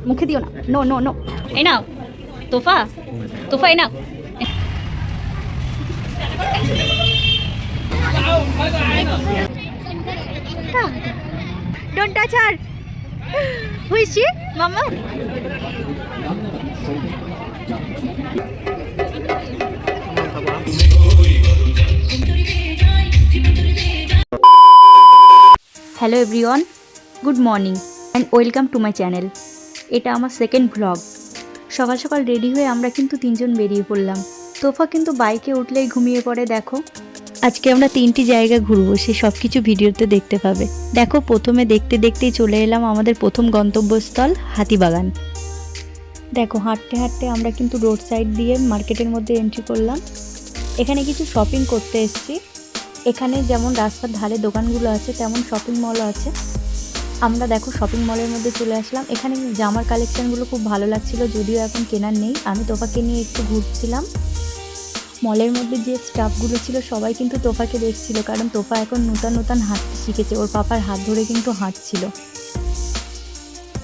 মুখে দিও না, নো নো নো। এই নাও তোফা, তোফা এই নাও। Don't touch her. Who is she, Mama? Hello everyone, good morning and welcome to my channel. এটা আমার সেকেন্ড ভ্লগ। সকাল সকাল রেডি হয়ে আমরা কিন্তু তিনজন বেরিয়ে পড়লাম। তোফা কিন্তু বাইকে উঠলেই ঘুমিয়ে পড়ে। দেখো আজকে আমরা 3টি জায়গা ঘুরবো, সে সব কিছু ভিডিওতে দেখতে পাবে। দেখো প্রথমে দেখতে দেখতেই চলে এলাম আমাদের প্রথম গন্তব্যস্থল হাতিবাগান। দেখো হাঁটতে হাঁটতে আমরা কিন্তু রোড সাইড দিয়ে মার্কেটের মধ্যে এন্ট্রি করলাম। এখানে কিছু শপিং করতে এসেছি। এখানে যেমন রাস্তার ধারে দোকানগুলো আছে তেমন শপিং মলও আছে। আমরা দেখো শপিং মলের মধ্যে চলে আসলাম। এখানে জামার কালেকশানগুলো খুব ভালো লাগছিল, যদিও এখন কেনার নেই। আমি তোফাকে নিয়ে একটু ঘুরছিলাম। মলের মধ্যে যে স্টাফগুলো ছিল সবাই কিন্তু তোফাকে দেখছিল, কারণ তোফা এখন নতুন নতুন হাঁটতে শিখেছে, ওর পাপার হাত ধরে কিন্তু হাঁটছিল।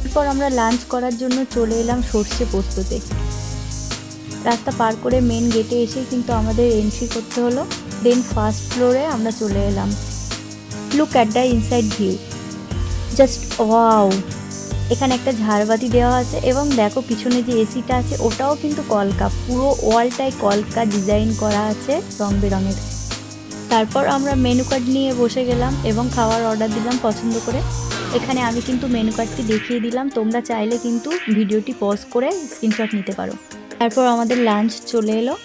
এরপর আমরা লাঞ্চ করার জন্য চলে এলাম সর্ষে পোস্ততে। রাস্তা পার করে মেন গেটে এসে কিন্তু আমাদের এন্ট্রি করতে হলো। দেন ফার্স্ট ফ্লোরে আমরা চলে এলাম। Look at the inside view, just wow. এখানে একটা ঝাড়বাতি দেওয়া আছে এবং দেখো পিছনে যে এসিটা আছে ওটাও কিন্তু কলকা, পুরো ওয়ালটাই কলকা ডিজাইন করা আছে রং বেরঙের। তারপর আমরা মেনু কার্ড নিয়ে বসে গেলাম এবং খাওয়ার অর্ডার দিলাম পছন্দ করে। এখানে আমি কিন্তু মেনু কার্ডটি দেখিয়ে দিলাম, তোমরা চাইলে কিন্তু ভিডিওটি পজ করে স্ক্রিনশট নিতে পারো। তারপর আমাদের লাঞ্চ চলে এলো।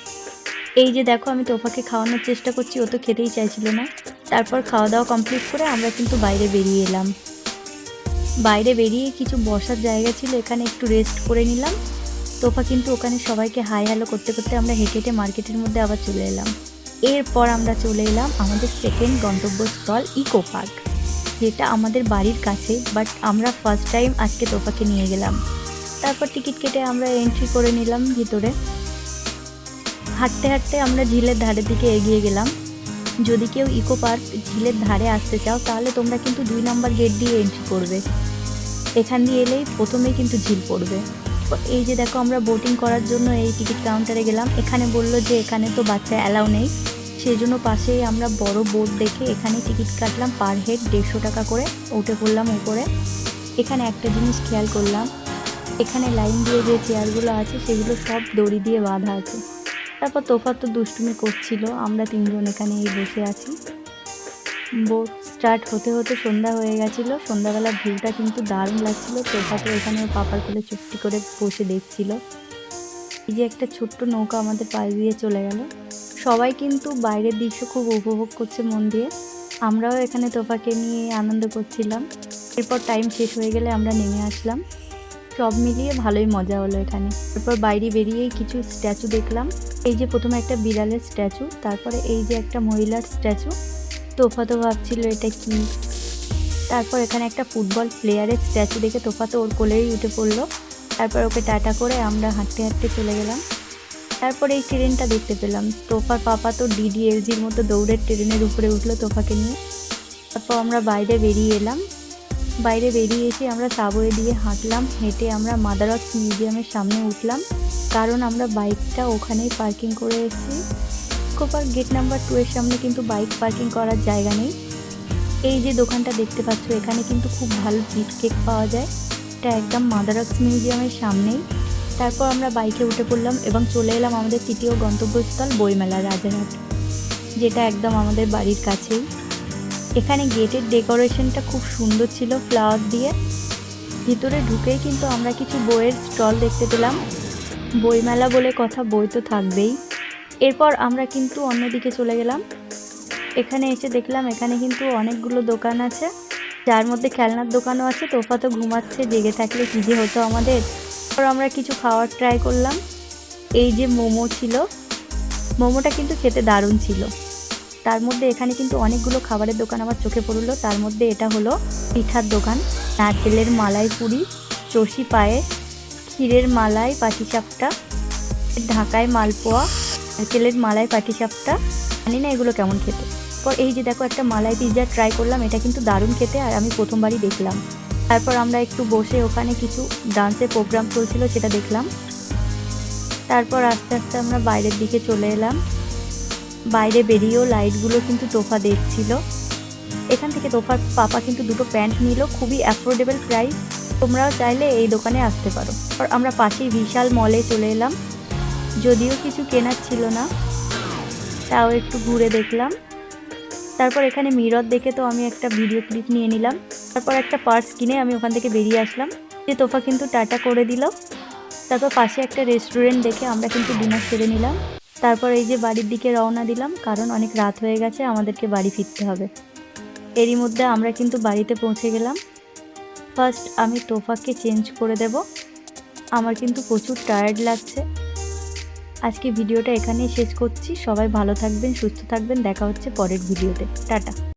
এই যে দেখো আমি তোফাকে খাওয়ানোর চেষ্টা করছি, ও তো খেতেই চাইছিল না। তারপর খাওয়া দাওয়া কমপ্লিট করে আমরা কিন্তু বাইরে বেরিয়ে এলাম। বাইরে বেরিয়ে কিছু বসার জায়গা ছিল, এখানে একটু রেস্ট করে নিলাম। তোফা কিন্তু ওখানে সবাইকে হাই হ্যালো করতে করতে আমরা হেঁটে হেঁটে মার্কেটের মধ্যে আবার চলে এলাম। এরপর আমরা চলে এলাম আমাদের সেকেন্ড গন্তব্যস্থল ইকো পার্ক, যেটা আমাদের বাড়ির কাছে, বাট আমরা ফার্স্ট টাইম আজকে তোফাকে নিয়ে গেলাম। তারপর টিকিট কেটে আমরা এন্ট্রি করে নিলাম ভিতরে। হাঁটতে হাঁটতে আমরা ঝিলের ধারের দিকে এগিয়ে গেলাম। যদি কেউ ইকো পার্ক ঝিলের ধারে আসতে চাও তাহলে তোমরা কিন্তু 2 নম্বর গেট দিয়ে এন্ট্রি করবে। এখান দিয়ে এলেই প্রথমেই কিন্তু ঝিল পড়বে। এই যে দেখো আমরা বোটিং করার জন্য এই টিকিট কাউন্টারে গেলাম। এখানে বললো যে এখানে তো বাচ্চা অ্যালাউ নেই, সেই জন্য পাশেই আমরা বড় বোট দেখে এখানে টিকিট কাটলাম। পার হেড 150 টাকা করে। উঠে পড়লাম উপরে। এখানে একটা জিনিস খেয়াল করলাম, এখানে লাইন দিয়ে যে চেয়ারগুলো আছে সেগুলো সব দড়ি দিয়ে বাঁধা আছে। তারপর তোফা তো দুষ্টুমি করছিল, আমরা 3 জন এখানে বসে আছি। বোট স্টার্ট হতে হতে সন্ধ্যা হয়ে গেছিলো। সন্ধ্যাবেলা ভিউটা কিন্তু দারুণ লাগছিল। তোফা তো এখানে ওর পাপার কোলে চুপটি করে বসে দেখছিল। এই যে একটা ছোট্ট নৌকা আমাদের পাশ দিয়ে চলে গেল। সবাই কিন্তু বাইরের দৃশ্য খুব উপভোগ করছে মন দিয়ে। আমরাও এখানে তোফাকে নিয়ে আনন্দ করছিলাম। এরপর টাইম শেষ হয়ে গেলে আমরা নেমে আসলাম। সব মিলিয়ে ভালোই মজা হলো এখানে। তারপর বাইরে বেরিয়েই কিছু স্ট্যাচু দেখলাম। এই যে প্রথমে একটা বিড়ালের স্ট্যাচু, তারপরে এই যে একটা মহিলার স্ট্যাচু। তোফা তো ভাবছিল এটা কি। তারপর এখানে একটা ফুটবল প্লেয়ারের স্ট্যাচু দেখে তোফা তো ওর কোলেই উঠে পড়লো। তারপর ওকে টাটা করে আমরা হাঁটতে হাঁটতে চলে গেলাম। তারপর এই ট্রেনটা দেখতে পেলাম। তোফার পাপা তো ডিডিএলজির মতো দৌড়ের ট্রেনের উপরে উঠলো তোফাকে নিয়ে। তারপর আমরা বাইরে বেরিয়ে এলাম। বাইরে বেরিয়ে এসে আমরা সাবওয়ে দিয়ে হাঁটলাম। হেঁটে আমরা মাদার অফ মিউজিয়ামের সামনে উঠলাম, কারণ আমরা বাইকটা ওখানেই পার্কিং করে এসেছি। ইকো পার্ক গেট নাম্বার 2 এর সামনে কিন্তু বাইক পার্কিং করার জায়গা নেই। এই যে দোকানটা দেখতে পাচ্ছ, এখানে কিন্তু খুব ভালো চিট কেক পাওয়া যায়। এটা একদম মাদার অফ মিউজিয়ামের সামনেই। তারপর আমরা বাইকে উঠে পড়লাম এবং চলে এলাম আমাদের তৃতীয় গন্তব্যস্থল বইমেলা রাজারহাট, যেটা একদম আমাদের বাড়ির কাছেই। এখানে গেটের ডেকোরেশনটা খুব সুন্দর ছিল ফ্লাওয়ার দিয়ে। ভিতরে ঢুকেই কিন্তু আমরা কিছু বইয়ের স্টল দেখতে পেলাম। বইমেলা বলে কথা, বই তো থাকবেই। এরপর আমরা কিন্তু অন্যদিকে চলে গেলাম। এখানে এসে দেখলাম এখানে কিন্তু অনেকগুলো দোকান আছে, যার মধ্যে খেলনার দোকানও আছে। তোফা তো ঘুমাচ্ছে, জেগে থাকলে কী যে হতো আমাদের। তারপর আমরা কিছু খাওয়ার ট্রাই করলাম। এই যে মোমো ছিল, মোমোটা কিন্তু খেতে দারুণ ছিল। তার মধ্যে এখানে কিন্তু অনেকগুলো খাবারের দোকান আমার চোখে পড়লো। তার মধ্যে এটা হলো পিঠার দোকান। নারকেলের মালাই পুরি, চষি পায়ে, ক্ষীরের মালাই পাটিসাপটা, ঢাকায় মালপোয়া, নারকেলের মালাই পাটিসাপটা। জানি না এগুলো কেমন খেতে। পর এই যে দেখো একটা মালাই পিৎজা ট্রাই করলাম, এটা কিন্তু দারুণ খেতে, আর আমি প্রথমবারই দেখলাম। তারপর আমরা একটু বসে ওখানে কিছু ডান্সের প্রোগ্রাম চলছিল সেটা দেখলাম। তারপর আস্তে আস্তে আমরা বাইরের দিকে চলে এলাম। বাইরে বেরিয়েও লাইটগুলো কিন্তু তোফা দেখছিল। এখান থেকে তোফার পাপা কিন্তু দুটো প্যান্ট নিল, খুবই অ্যাফোর্ডেবল প্রাইস। তোমরাও চাইলে এই দোকানে আসতে পারো। আর আমরা পাশেই বিশাল মলে চলে এলাম। যদিও কিছু কেনার ছিল না, তাও একটু ঘুরে দেখলাম। তারপর এখানে মিরর দেখে তো আমি একটা ভিডিও ক্লিপ নিয়ে নিলাম। তারপর একটা পার্স কিনে আমি ওখান থেকে বেরিয়ে আসলাম। যে তোফা কিন্তু টাটা করে দিল। তারপর পাশে একটা রেস্টুরেন্ট দেখে আমরা কিন্তু ডিনার সেরে নিলাম। তারপর এই যে বাড়ির দিকে রওনা দিলাম, কারণ অনেক রাত হয়ে গেছে, আমাদেরকে বাড়ি ফিরতে হবে। এরই মধ্যে আমরা কিন্তু বাড়িতে পৌঁছে গেলাম। ফার্স্ট আমি তোফাকে চেঞ্জ করে দেব। আমার কিন্তু প্রচুর টায়ার্ড লাগছে। আজকে ভিডিওটা এখানেই শেষ করছি। সবাই ভালো থাকবেন, সুস্থ থাকবেন। দেখা হচ্ছে পরের ভিডিওতে। টাটা।